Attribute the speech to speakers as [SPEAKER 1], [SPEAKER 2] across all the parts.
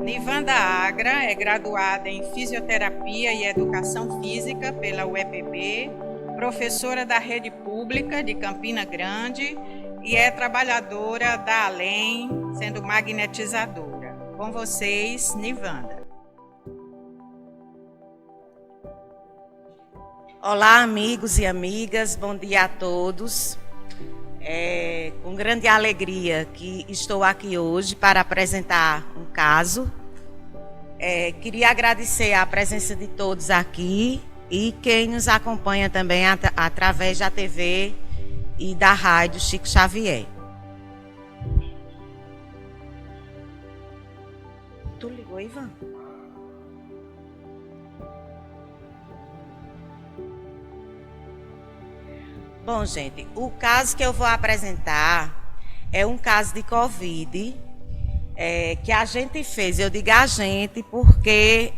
[SPEAKER 1] Nivanda Agra é graduada em Fisioterapia e Educação Física pela UEPB, professora da Rede Pública de Campina Grande e é trabalhadora da Além, sendo magnetizadora. Com vocês, Nivanda.
[SPEAKER 2] Olá, amigos e amigas, bom dia a todos. É com grande alegria que estou aqui hoje para apresentar um caso. Queria agradecer a presença de todos aqui e quem nos acompanha também através da TV e da rádio Chico Xavier. Tu ligou, Ivan? Bom, gente, o caso que eu vou apresentar é um caso de Covid que a gente fez. Eu digo a gente porque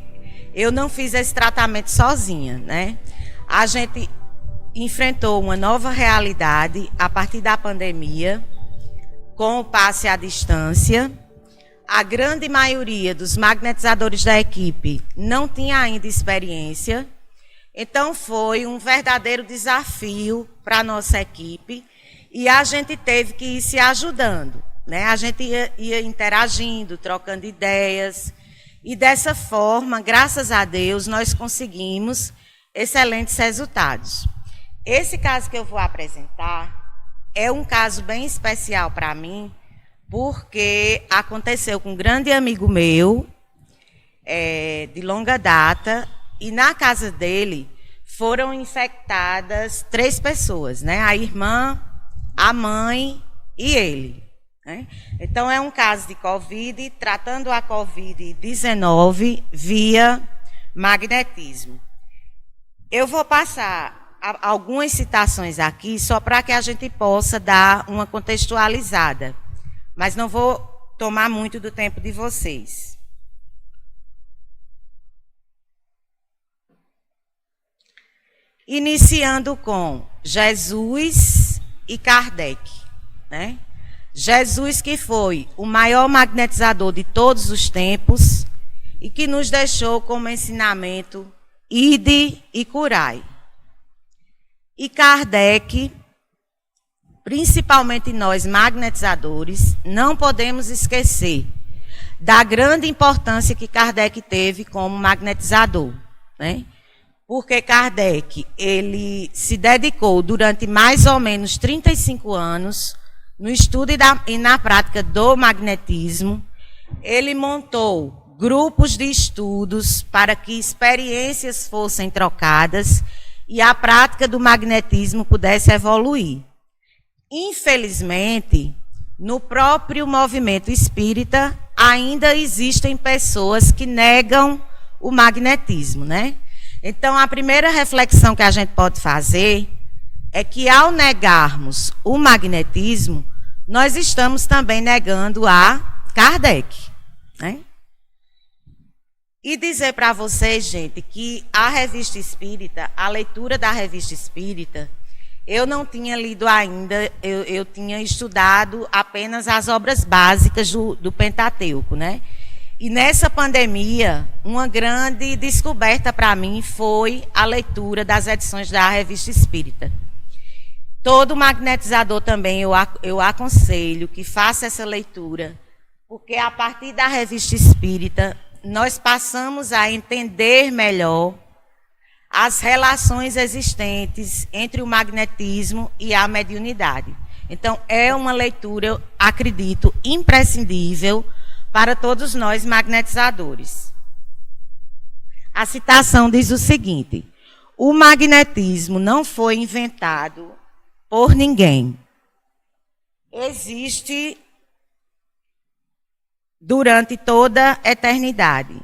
[SPEAKER 2] eu não fiz esse tratamento sozinha, né? A gente enfrentou uma nova realidade a partir da pandemia, com o passe à distância. A grande maioria dos magnetizadores da equipe não tinha ainda experiência. Então, foi um verdadeiro desafio para a nossa equipe e a gente teve que ir se ajudando, né? A gente ia interagindo, trocando ideias e dessa forma, graças a Deus, nós conseguimos excelentes resultados. Esse caso que eu vou apresentar é um caso bem especial para mim, porque aconteceu com um grande amigo meu, de longa data, e na casa dele foram infectadas 3 pessoas, né? A irmã, a mãe e ele, né? Então, é um caso de Covid, tratando a Covid-19 via magnetismo. Eu vou passar algumas citações aqui, só para que a gente possa dar uma contextualizada, mas não vou tomar muito do tempo de vocês. Iniciando com Jesus e Kardec, né? Jesus, que foi o maior magnetizador de todos os tempos e que nos deixou como ensinamento: ide e curai. E Kardec, principalmente nós magnetizadores, não podemos esquecer da grande importância que Kardec teve como magnetizador, né? Porque Kardec, ele se dedicou durante mais ou menos 35 anos no estudo e na prática do magnetismo. Ele montou grupos de estudos para que experiências fossem trocadas e a prática do magnetismo pudesse evoluir. Infelizmente, no próprio movimento espírita, ainda existem pessoas que negam o magnetismo, né? Então, a primeira reflexão que a gente pode fazer é que, ao negarmos o magnetismo, nós estamos também negando a Kardec, né? E dizer para vocês, gente, que a Revista Espírita, a leitura da Revista Espírita, eu não tinha lido ainda, eu tinha estudado apenas as obras básicas do Pentateuco, né? E nessa pandemia, uma grande descoberta para mim foi a leitura das edições da Revista Espírita. Todo magnetizador também eu aconselho que faça essa leitura, porque a partir da Revista Espírita, nós passamos a entender melhor as relações existentes entre o magnetismo e a mediunidade. Então, é uma leitura, eu acredito, imprescindível para todos nós magnetizadores. A citação diz o seguinte: o magnetismo não foi inventado por ninguém. Existe durante toda a eternidade.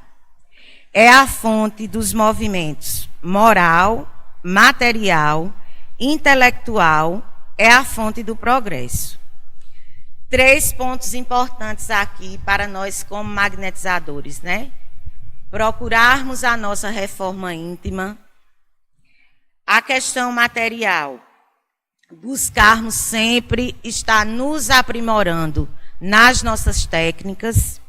[SPEAKER 2] É a fonte dos movimentos moral, material, intelectual, é a fonte do progresso. 3 pontos importantes aqui para nós como magnetizadores, né? Procurarmos a nossa reforma íntima, a questão material, buscarmos sempre estar nos aprimorando nas nossas técnicas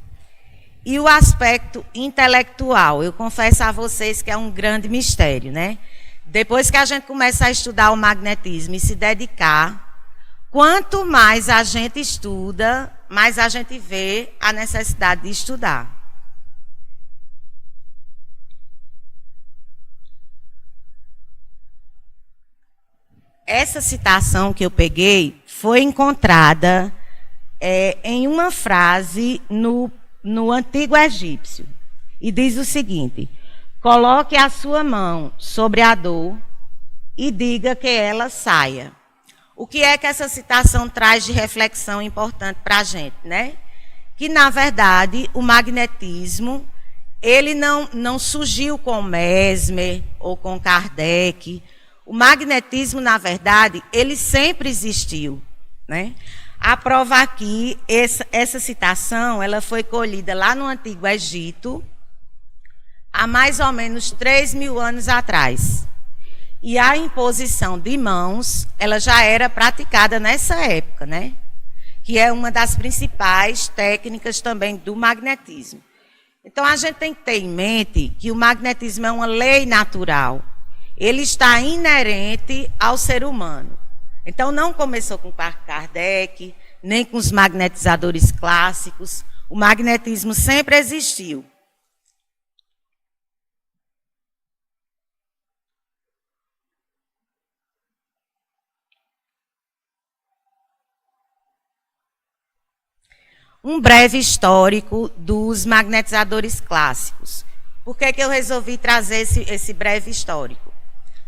[SPEAKER 2] E o aspecto intelectual, eu confesso a vocês que é um grande mistério, né? Depois que a gente começa a estudar o magnetismo e se dedicar, quanto mais a gente estuda, mais a gente vê a necessidade de estudar. Essa citação que eu peguei foi encontrada em uma frase no Antigo Egípcio. E diz o seguinte: coloque a sua mão sobre a dor e diga que ela saia. O que é que essa citação traz de reflexão importante para a gente, né? Que, na verdade, o magnetismo, ele não surgiu com Mesmer ou com Kardec. O magnetismo, na verdade, ele sempre existiu, né? A prova aqui, essa citação, ela foi colhida lá no Antigo Egito, há mais ou menos 3.000 anos atrás. E a imposição de mãos, ela já era praticada nessa época, né? Que é uma das principais técnicas também do magnetismo. Então, a gente tem que ter em mente que o magnetismo é uma lei natural. Ele está inerente ao ser humano. Então, não começou com Kardec, nem com os magnetizadores clássicos. O magnetismo sempre existiu. Um breve histórico dos magnetizadores clássicos. Por que eu resolvi trazer esse breve histórico?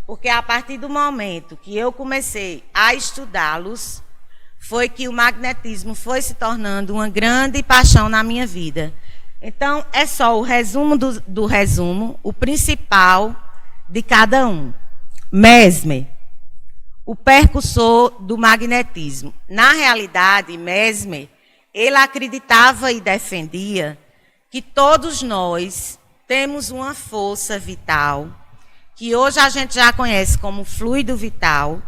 [SPEAKER 2] Porque a partir do momento que eu comecei a estudá-los, foi que o magnetismo foi se tornando uma grande paixão na minha vida. Então, é só o resumo do resumo, o principal de cada um. Mesmer, o precursor do magnetismo. Na realidade, Mesmer, ele acreditava e defendia que todos nós temos uma força vital, que hoje a gente já conhece como fluido vital,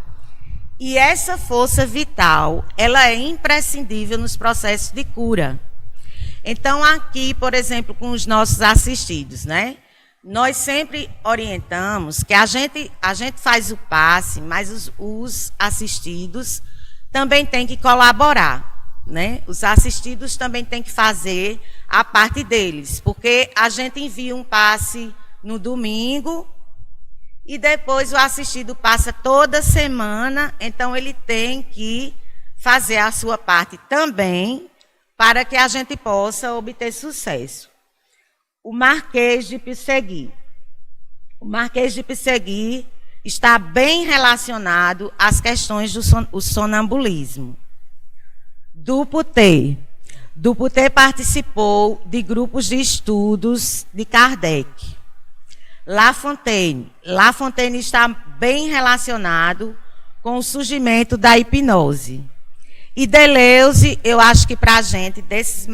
[SPEAKER 2] e essa força vital, ela é imprescindível nos processos de cura. Então, aqui, por exemplo, com os nossos assistidos, né? Nós sempre orientamos que a gente faz o passe, mas os assistidos também têm que colaborar, né? Os assistidos também têm que fazer a parte deles, porque a gente envia um passe no domingo, e depois o assistido passa toda semana, então ele tem que fazer a sua parte também, para que a gente possa obter sucesso. O Marquês de Pissegui. O Marquês de Pissegui está bem relacionado às questões do sonambulismo. Duputé. Duputé participou de grupos de estudos de Kardec. La Fontaine. La Fontaine está bem relacionado com o surgimento da hipnose. E Deleuze, eu acho que para a gente, desses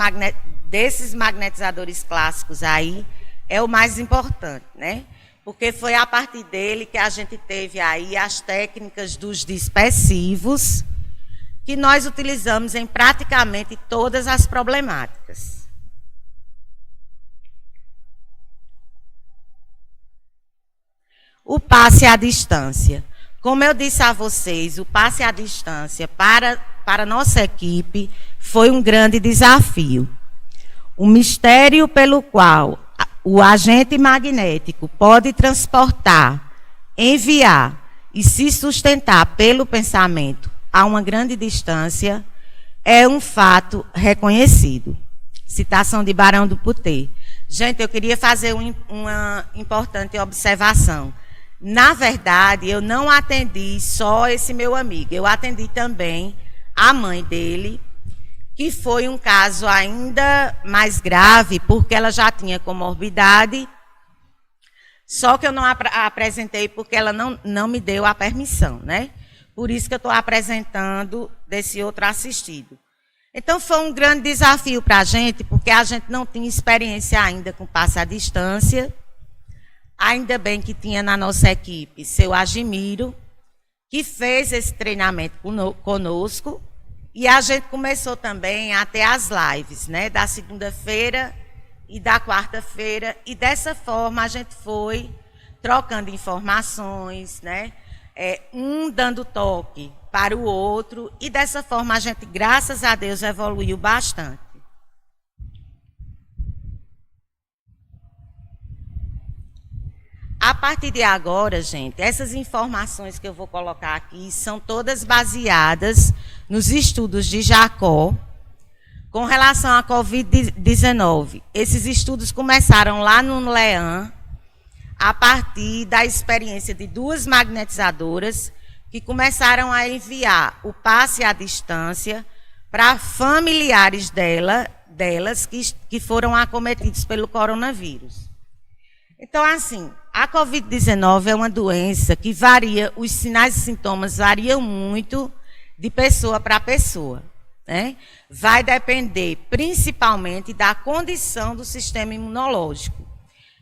[SPEAKER 2] magnetizadores clássicos aí, é o mais importante, né? Porque foi a partir dele que a gente teve aí as técnicas dos dispersivos, que nós utilizamos em praticamente todas as problemáticas. O passe à distância. Como eu disse a vocês, o passe à distância para a nossa equipe foi um grande desafio. O mistério pelo qual o agente magnético pode transportar, enviar e se sustentar pelo pensamento a uma grande distância é um fato reconhecido. Citação de Barão do Puté. Gente, eu queria fazer uma importante observação. Na verdade, eu não atendi só esse meu amigo, eu atendi também a mãe dele, que foi um caso ainda mais grave, porque ela já tinha comorbidade, só que eu não apresentei porque ela não me deu a permissão, né? Por isso que eu estou apresentando desse outro assistido. Então, foi um grande desafio para a gente, porque a gente não tinha experiência ainda com passe à distância. Ainda bem que tinha na nossa equipe seu Agimiro, que fez esse treinamento conosco, e a gente começou também a ter as lives, né, da segunda-feira e da quarta-feira, e dessa forma a gente foi trocando informações, né? Um dando toque para o outro, e dessa forma a gente, graças a Deus, evoluiu bastante. A partir de agora, gente, essas informações que eu vou colocar aqui são todas baseadas nos estudos de Jacó com relação à Covid-19. Esses estudos começaram lá no Leão, a partir da experiência de 2 magnetizadoras que começaram a enviar o passe à distância para familiares delas que foram acometidos pelo coronavírus. Então, assim, a Covid-19 é uma doença que varia, os sinais e sintomas variam muito de pessoa para pessoa, né? Vai depender principalmente da condição do sistema imunológico.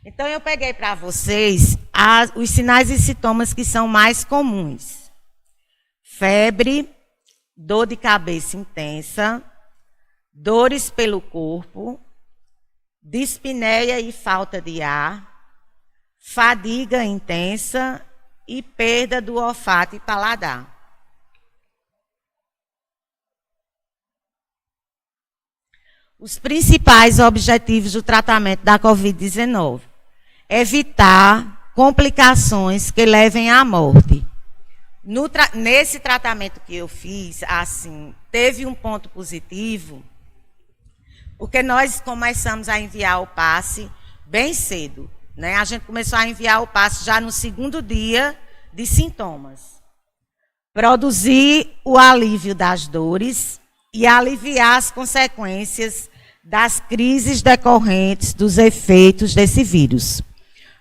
[SPEAKER 2] Então, eu peguei para vocês os sinais e sintomas que são mais comuns. Febre, dor de cabeça intensa, dores pelo corpo, dispneia e falta de ar, fadiga intensa e perda do olfato e paladar. Os principais objetivos do tratamento da Covid-19: evitar complicações que levem à morte. Nesse tratamento que eu fiz, assim, teve um ponto positivo, porque nós começamos a enviar o passe bem cedo, né? A gente começou a enviar o passe já no 2º dia de sintomas. Produzir o alívio das dores e aliviar as consequências das crises decorrentes dos efeitos desse vírus.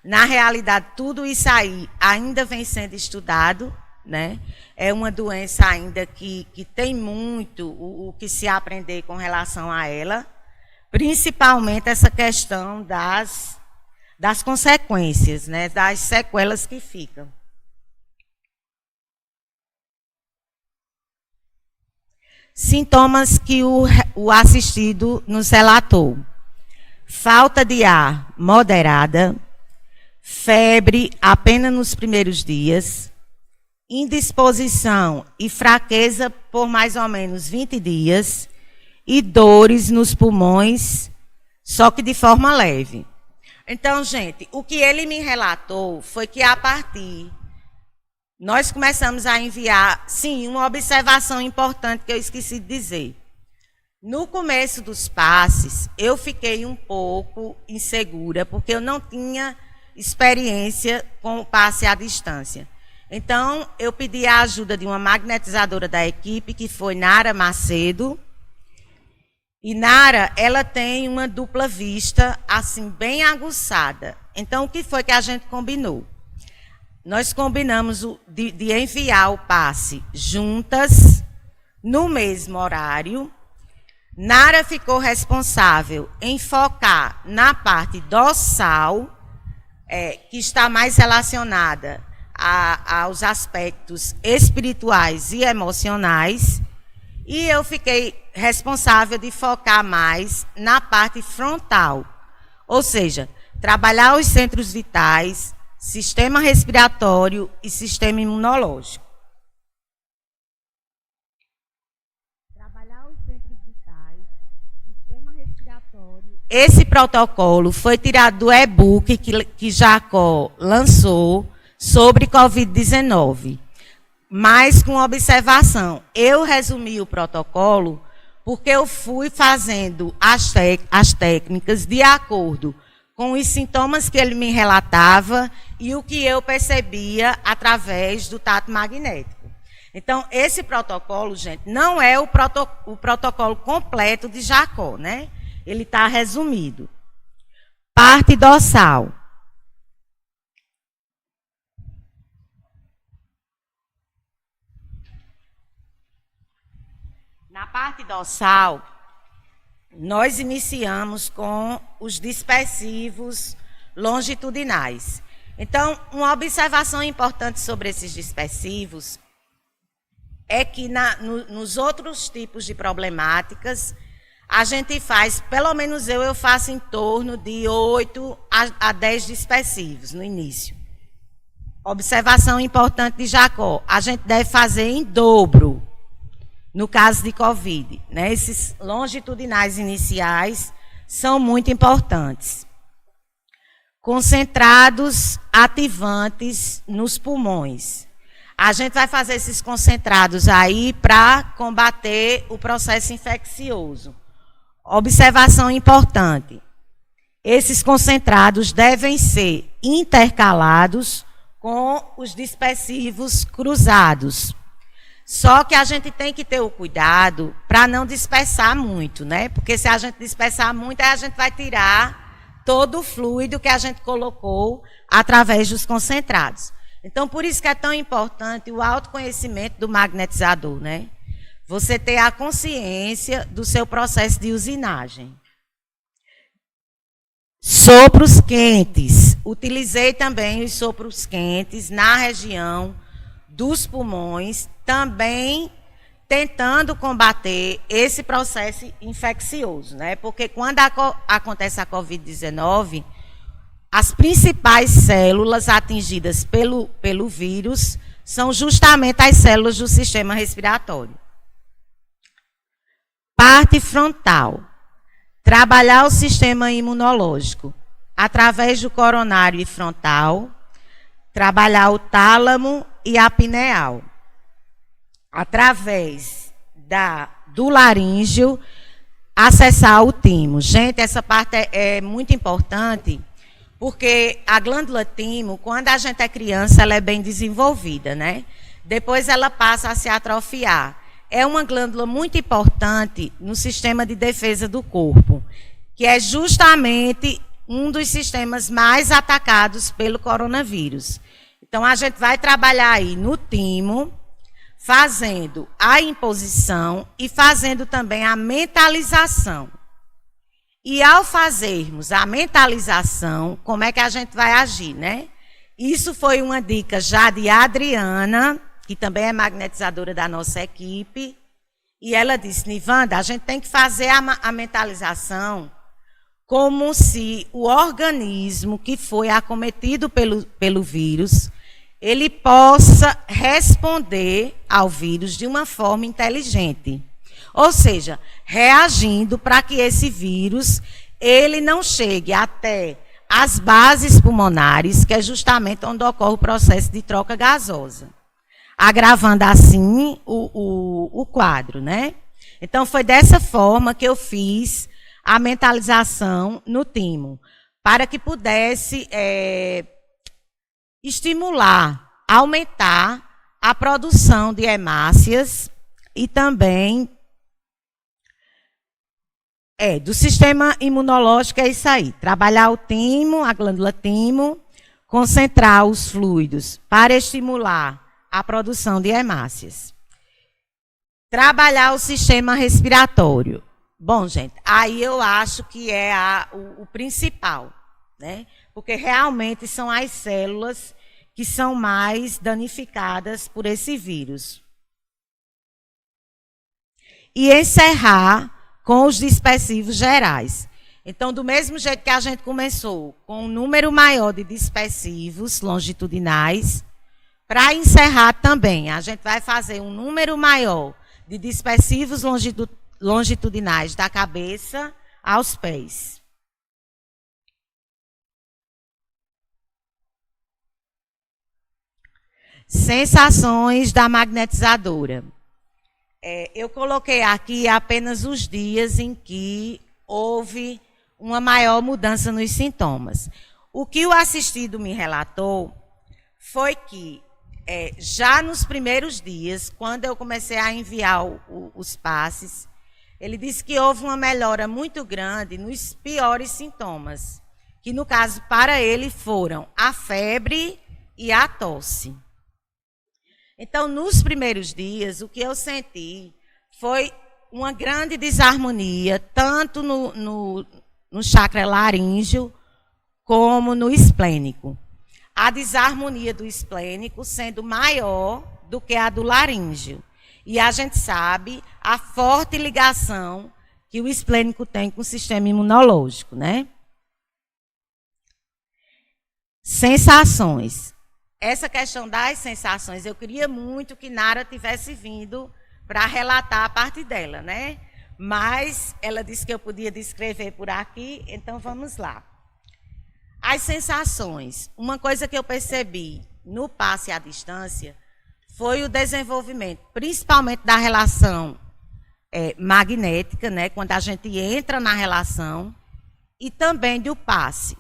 [SPEAKER 2] Na realidade, tudo isso aí ainda vem sendo estudado, né? É uma doença ainda que tem muito o que se aprender com relação a ela, principalmente essa questão das consequências, né? Das sequelas que ficam. Sintomas que o assistido nos relatou: falta de ar moderada, febre apenas nos primeiros dias, indisposição e fraqueza por mais ou menos 20 dias e dores nos pulmões, só que de forma leve. Então, gente, o que ele me relatou foi que a partir... Nós começamos a enviar, sim, uma observação importante que eu esqueci de dizer. No começo dos passes, eu fiquei um pouco insegura, porque eu não tinha experiência com o passe à distância. Então, eu pedi a ajuda de uma magnetizadora da equipe, que foi Nara Macedo. E Nara, ela tem uma dupla vista, assim, bem aguçada. Então, o que foi que a gente combinou? Nós combinamos de enviar o passe juntas, no mesmo horário. Nara ficou responsável em focar na parte dorsal, que está mais relacionada aos aspectos espirituais e emocionais. E eu fiquei responsável de focar mais na parte frontal. Ou seja, trabalhar os centros vitais, sistema respiratório e sistema imunológico. Trabalhar os centros vitais, sistema respiratório. Esse protocolo foi tirado do e-book que Jacó lançou sobre Covid-19. Mas com observação, eu resumi o protocolo porque eu fui fazendo as técnicas de acordo com os sintomas que ele me relatava e o que eu percebia através do tato magnético. Então, esse protocolo, gente, não é o protocolo completo de Jacó, né? Ele está resumido. Parte dorsal. Na parte dorsal, nós iniciamos com os dispersivos longitudinais. Então, uma observação importante sobre esses dispersivos é que nos outros tipos de problemáticas, a gente faz, pelo menos eu faço em torno de 8 a 10 dispersivos no início. Observação importante de Jacó, a gente deve fazer em dobro no caso de Covid, né? Esses longitudinais iniciais são muito importantes. Concentrados ativantes nos pulmões. A gente vai fazer esses concentrados aí para combater o processo infeccioso. Observação importante. Esses concentrados devem ser intercalados com os dispersivos cruzados. Só que a gente tem que ter o cuidado para não dispersar muito, né? Porque se a gente dispersar muito, aí a gente vai tirar todo o fluido que a gente colocou através dos concentrados. Então, por isso que é tão importante o autoconhecimento do magnetizador, né? Você ter a consciência do seu processo de usinagem. Sopros quentes. Utilizei também os sopros quentes na região dos pulmões, também tentando combater esse processo infeccioso, né? Porque quando acontece a Covid-19, as principais células atingidas pelo vírus são justamente as células do sistema respiratório. Parte frontal. Trabalhar o sistema imunológico através do coronário e frontal, trabalhar o tálamo e a pineal. Através do laríngeo, acessar o timo. Gente, essa parte é muito importante, porque a glândula timo, quando a gente é criança, ela é bem desenvolvida, né? Depois ela passa a se atrofiar. É uma glândula muito importante no sistema de defesa do corpo, que é justamente um dos sistemas mais atacados pelo coronavírus. Então, a gente vai trabalhar aí no timo, fazendo a imposição e fazendo também a mentalização. E ao fazermos a mentalização, como é que a gente vai agir, né? Isso foi uma dica já de Adriana, que também é magnetizadora da nossa equipe, e ela disse: Nivanda, a gente tem que fazer a mentalização como se o organismo que foi acometido pelo vírus, ele possa responder ao vírus de uma forma inteligente. Ou seja, reagindo para que esse vírus ele não chegue até as bases pulmonares, que é justamente onde ocorre o processo de troca gasosa, agravando assim o quadro, né? Então, foi dessa forma que eu fiz a mentalização no timo, para que pudesse estimular, aumentar a produção de hemácias e também do sistema imunológico. É isso aí, trabalhar o timo, a glândula timo, concentrar os fluidos para estimular a produção de hemácias. Trabalhar o sistema respiratório. Bom, gente, aí eu acho que é o principal, né? Porque realmente são as células que são mais danificadas por esse vírus. E encerrar com os dispersivos gerais. Então, do mesmo jeito que a gente começou com um número maior de dispersivos longitudinais, para encerrar também, a gente vai fazer um número maior de dispersivos longitudinais da cabeça aos pés. Sensações da magnetizadora. Eu coloquei aqui apenas os dias em que houve uma maior mudança nos sintomas. O que o assistido me relatou foi que, já nos primeiros dias, quando eu comecei a enviar os passes, ele disse que houve uma melhora muito grande nos piores sintomas, que no caso para ele foram a febre e a tosse. Então, nos primeiros dias, o que eu senti foi uma grande desarmonia, tanto no chakra laríngeo como no esplênico. A desarmonia do esplênico sendo maior do que a do laríngeo. E a gente sabe a forte ligação que o esplênico tem com o sistema imunológico, né? Sensações. Essa questão das sensações, eu queria muito que Nara tivesse vindo para relatar a parte dela, né? Mas ela disse que eu podia descrever por aqui, então vamos lá. As sensações. Uma coisa que eu percebi no passe à distância foi o desenvolvimento, principalmente da relação magnética, né? Quando a gente entra na relação, e também do passe.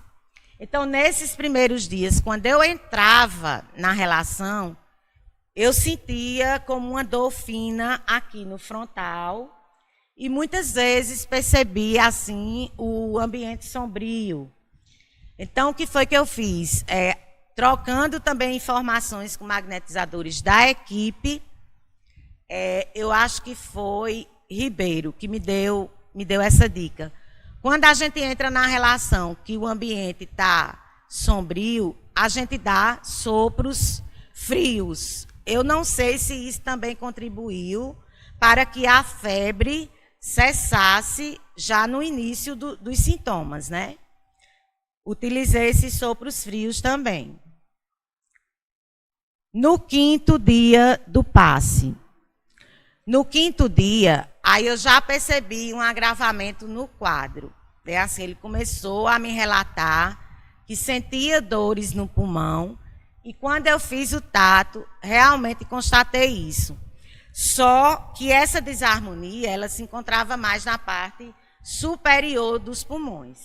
[SPEAKER 2] Então, nesses primeiros dias, quando eu entrava na relação, eu sentia como uma dor fina aqui no frontal e muitas vezes percebia, assim, o ambiente sombrio. Então, o que foi que eu fiz? Trocando também informações com magnetizadores da equipe, eu acho que foi Ribeiro que me deu essa dica. Quando a gente entra na relação que o ambiente está sombrio, a gente dá sopros frios. Eu não sei se isso também contribuiu para que a febre cessasse já no início dos sintomas, né? Utilizei esses sopros frios também. No 5º dia do passe. No 5º dia, aí eu já percebi um agravamento no quadro. Assim, ele começou a me relatar que sentia dores no pulmão, e quando eu fiz o tato, realmente constatei isso. Só que essa desarmonia, ela se encontrava mais na parte superior dos pulmões.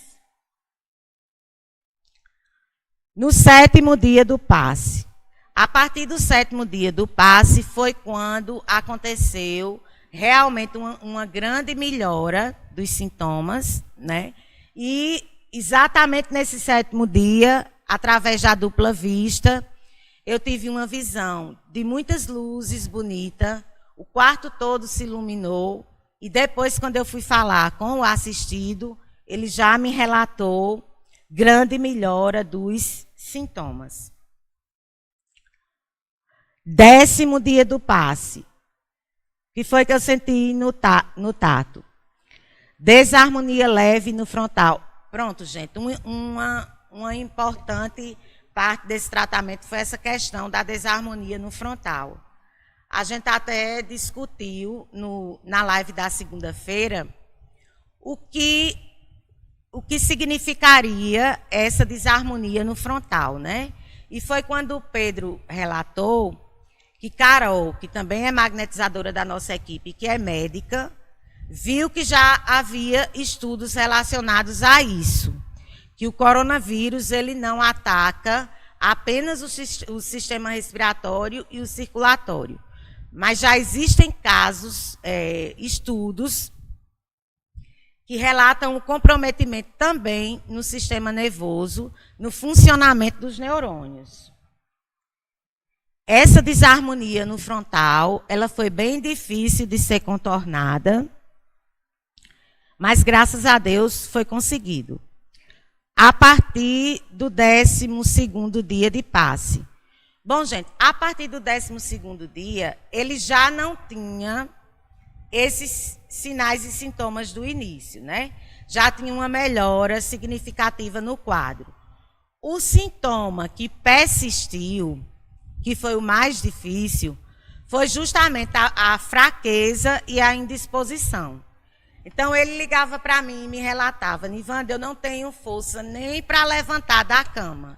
[SPEAKER 2] No 7º dia do passe. A partir do 7º dia do passe foi quando aconteceu realmente uma grande melhora dos sintomas, né? E exatamente nesse 7º dia, através da dupla vista, eu tive uma visão de muitas luzes bonitas, o quarto todo se iluminou, e depois, quando eu fui falar com o assistido, ele já me relatou grande melhora dos sintomas. 10º dia do passe. O que foi que eu senti no tato? Desarmonia leve no frontal. Pronto, gente. Uma importante parte desse tratamento foi essa questão da desarmonia no frontal. A gente até discutiu na live da segunda-feira o que significaria essa desarmonia no frontal, né? E foi quando o Pedro relatou que Carol, que também é magnetizadora da nossa equipe, que é médica, viu que já havia estudos relacionados a isso, que o coronavírus ele não ataca apenas o sistema respiratório e o circulatório, mas já existem casos, estudos, que relatam o comprometimento também no sistema nervoso, no funcionamento dos neurônios. Essa desarmonia no frontal, ela foi bem difícil de ser contornada, mas graças a Deus foi conseguido. A partir do 12º dia de passe. Bom, gente, a partir do 12º dia, ele já não tinha esses sinais e sintomas do início, né? Já tinha uma melhora significativa no quadro. O sintoma que persistiu, que foi o mais difícil, foi justamente a fraqueza e a indisposição. Então, ele ligava para mim e me relatava: Nivanda, eu não tenho força nem para levantar da cama.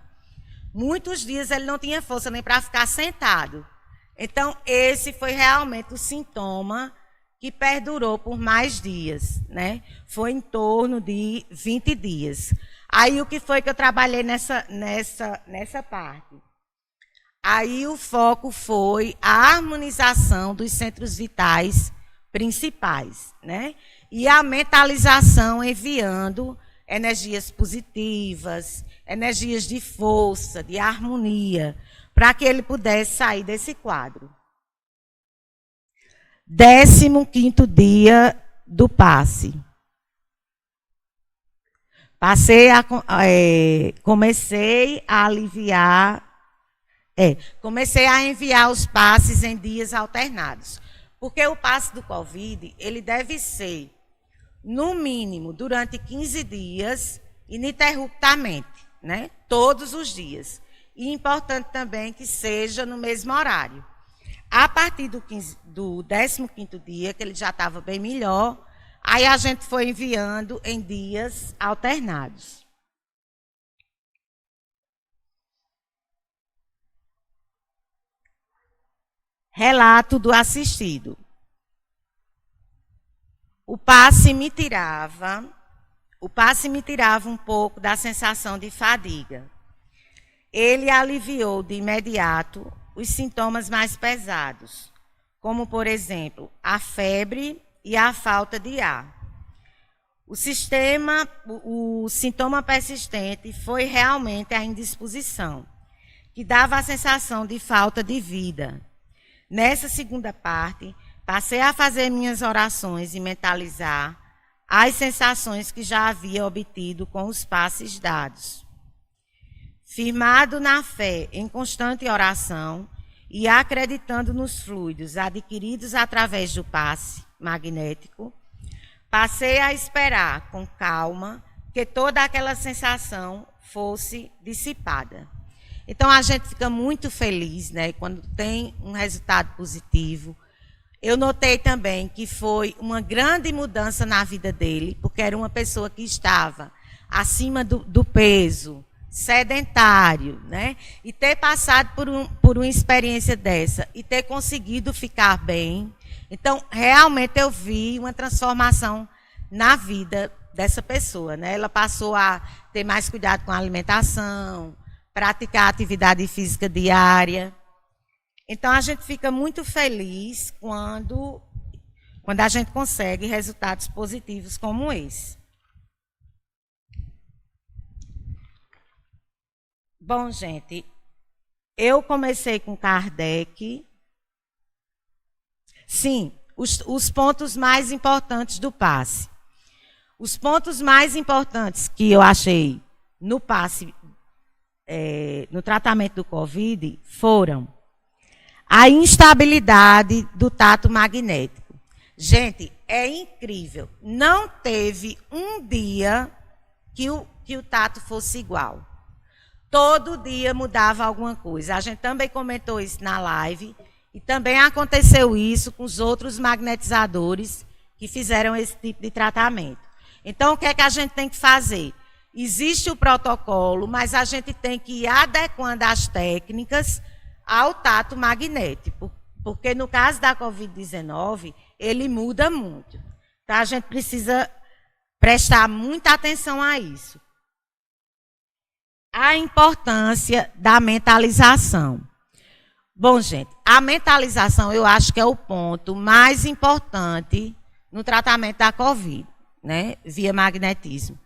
[SPEAKER 2] Muitos dias ele não tinha força nem para ficar sentado. Então, esse foi realmente o sintoma que perdurou por mais dias, né? Foi em torno de 20 dias. Aí, o que foi que eu trabalhei nessa parte? Aí, o foco foi a harmonização dos centros vitais principais, né? E a mentalização enviando energias positivas, energias de força, de harmonia, para que ele pudesse sair desse quadro. 15º dia do passe. Comecei a aliviar, comecei a enviar os passes em dias alternados. Porque o passe do Covid, ele deve ser no mínimo, durante 15 dias, ininterruptamente, né? Todos os dias. E importante também que seja no mesmo horário. A partir do 15º dia, que ele já estava bem melhor, aí a gente foi enviando em dias alternados. Relato do assistido. O passe me tirava um pouco da sensação de fadiga. Ele aliviou de imediato os sintomas mais pesados, como, por exemplo, a febre e a falta de ar. O sintoma persistente foi realmente a indisposição, que dava a sensação de falta de vida. Nessa segunda parte, passei a fazer minhas orações e mentalizar as sensações que já havia obtido com os passes dados. Firmado na fé, em constante oração e acreditando nos fluidos adquiridos através do passe magnético, passei a esperar com calma que toda aquela sensação fosse dissipada. Então, a gente fica muito feliz, né, quando tem um resultado positivo. Eu notei também que foi uma grande mudança na vida dele, porque era uma pessoa que estava acima do peso, sedentário, né? E ter passado por uma experiência dessa e ter conseguido ficar bem. Então, realmente eu vi uma transformação na vida dessa pessoa, né? Ela passou a ter mais cuidado com a alimentação, praticar atividade física diária. Então, a gente fica muito feliz quando a gente consegue resultados positivos como esse. Bom, gente, eu comecei com Kardec. Sim, os pontos mais importantes do passe. Os pontos mais importantes que eu achei no passe, no tratamento do Covid, foram a instabilidade do tato magnético. Gente, é incrível. Não teve um dia que o tato fosse igual. Todo dia mudava alguma coisa. A gente também comentou isso na live. E também aconteceu isso com os outros magnetizadores que fizeram esse tipo de tratamento. Então, o que é que a gente tem que fazer? Existe o protocolo, mas a gente tem que ir adequando as técnicas ao tato magnético. Porque no caso da Covid-19, ele muda muito. Então, a gente precisa prestar muita atenção a isso. A importância da mentalização. Bom, gente, a mentalização eu acho que é o ponto mais importante no tratamento da Covid, né, via magnetismo.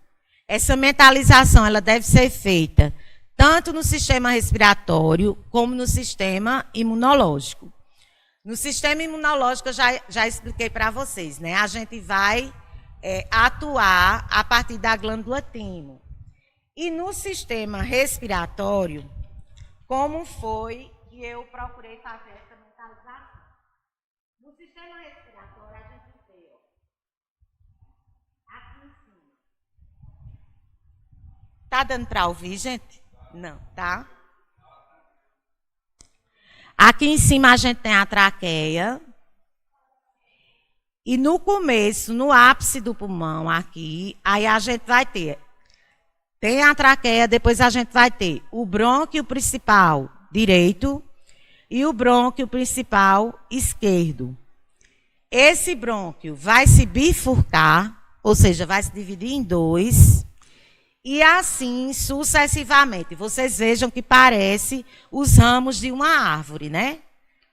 [SPEAKER 2] Essa mentalização ela deve ser feita tanto no sistema respiratório como no sistema imunológico. No sistema imunológico eu já expliquei para vocês, né? A gente vai atuar a partir da glândula timo. E no sistema respiratório, como foi que eu procurei fazer essa mentalização? No sistema respiratório, a gente vê, aqui em cima. Tá dando para ouvir, gente? Não, tá? Aqui em cima a gente tem a traqueia. E no começo, no ápice do pulmão aqui, aí a gente vai ter... Tem a traqueia, depois a gente vai ter o brônquio principal direito e o brônquio principal esquerdo. Esse brônquio vai se bifurcar, ou seja, vai se dividir em dois, e assim sucessivamente. Vocês vejam que parece os ramos de uma árvore, né?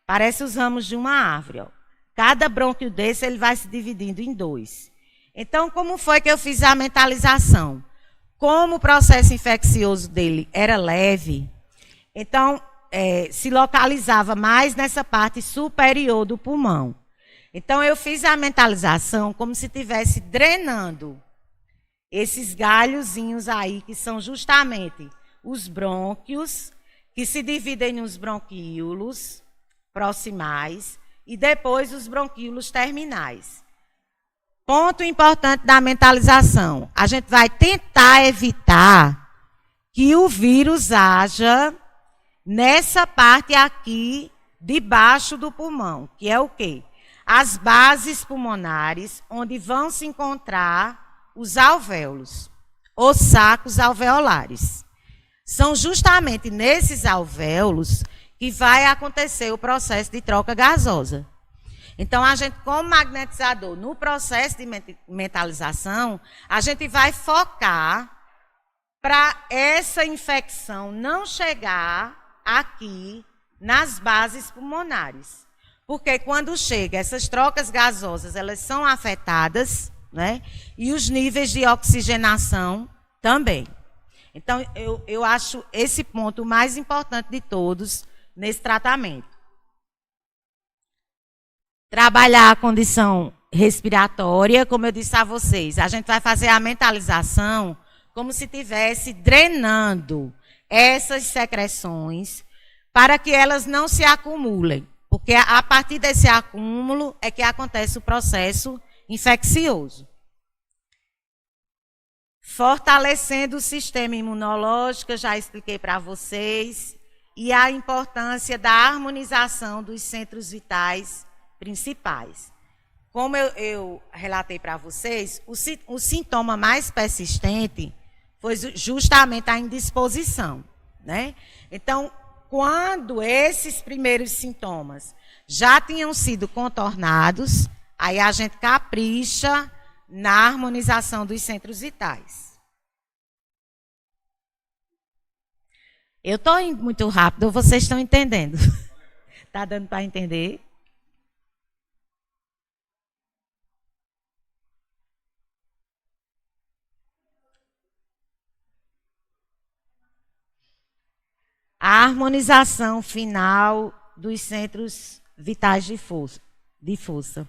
[SPEAKER 2] Parece os ramos de uma árvore. Ó. Cada brônquio desse ele vai se dividindo em dois. Então, como foi que eu fiz a mentalização? Como o processo infeccioso dele era leve, então se localizava mais nessa parte superior do pulmão. Então, eu fiz a mentalização como se estivesse drenando esses galhozinhos aí, que são justamente os brônquios, que se dividem nos bronquíolos proximais e depois os bronquíolos terminais. Ponto importante da mentalização. A gente vai tentar evitar que o vírus haja nessa parte aqui debaixo do pulmão, que é o quê? As bases pulmonares, onde vão se encontrar os alvéolos, os sacos alveolares. São justamente nesses alvéolos que vai acontecer o processo de troca gasosa. Então, a gente, como magnetizador, no processo de mentalização, a gente vai focar para essa infecção não chegar aqui nas bases pulmonares. Porque quando chega, essas trocas gasosas, elas são afetadas, né? E os níveis de oxigenação também. Então, eu acho esse ponto o mais importante de todos nesse tratamento. Trabalhar a condição respiratória, como eu disse a vocês, a gente vai fazer a mentalização como se estivesse drenando essas secreções para que elas não se acumulem. Porque a partir desse acúmulo é que acontece o processo infeccioso. Fortalecendo o sistema imunológico, eu já expliquei para vocês, e a importância da harmonização dos centros vitais principais. Como eu relatei para vocês, o sintoma mais persistente foi justamente a indisposição, né? Então, quando esses primeiros sintomas já tinham sido contornados, aí a gente capricha na harmonização dos centros vitais. Eu estou indo muito rápido, vocês estão entendendo? Está dando para entender? A harmonização final dos centros vitais de força.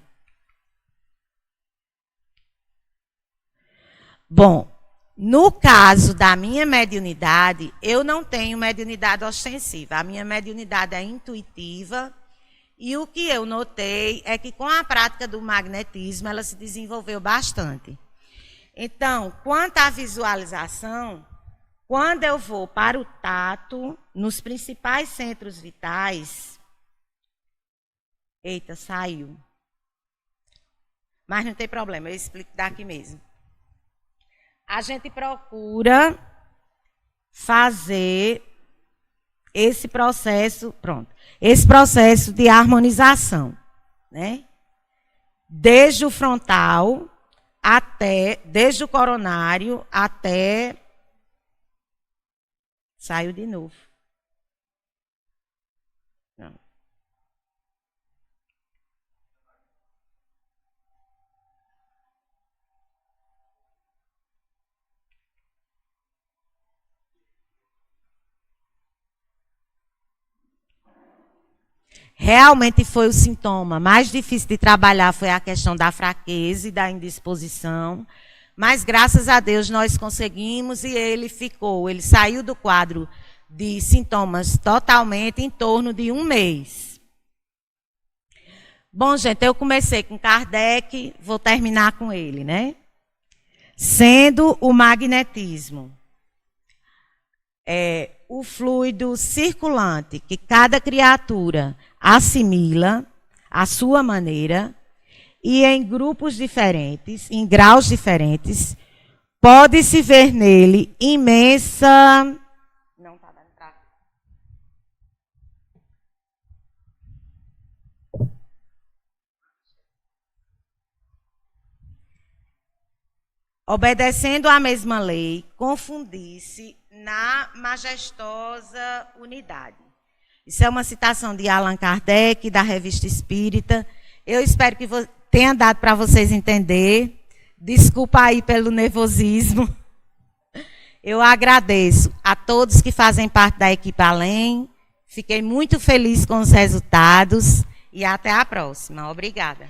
[SPEAKER 2] Bom, no caso da minha mediunidade, eu não tenho mediunidade ostensiva. A minha mediunidade é intuitiva. E o que eu notei é que com a prática do magnetismo, ela se desenvolveu bastante. Então, quanto à visualização, quando eu vou para o tato, nos principais centros vitais... Eita, saiu. Mas não tem problema, eu explico daqui mesmo. A gente procura fazer esse processo, esse processo de harmonização, né? Desde o frontal desde o coronário até... Saiu de novo. Não. Realmente foi o sintoma mais difícil de trabalhar, foi a questão da fraqueza e da indisposição. Mas, graças a Deus, nós conseguimos e ele saiu do quadro de sintomas totalmente em torno de 1 mês. Bom, gente, eu comecei com Kardec, vou terminar com ele, né? Sendo o magnetismo o fluido circulante que cada criatura assimila à sua maneira, e em grupos diferentes, em graus diferentes, pode-se ver nele imensa... Não está dando pra... Obedecendo à mesma lei, confundir-se na majestosa unidade. Isso é uma citação de Allan Kardec, da Revista Espírita. Eu espero que tenha dado para vocês entender. Desculpa aí pelo nervosismo. Eu agradeço a todos que fazem parte da equipe Além. Fiquei muito feliz com os resultados e até a próxima. Obrigada.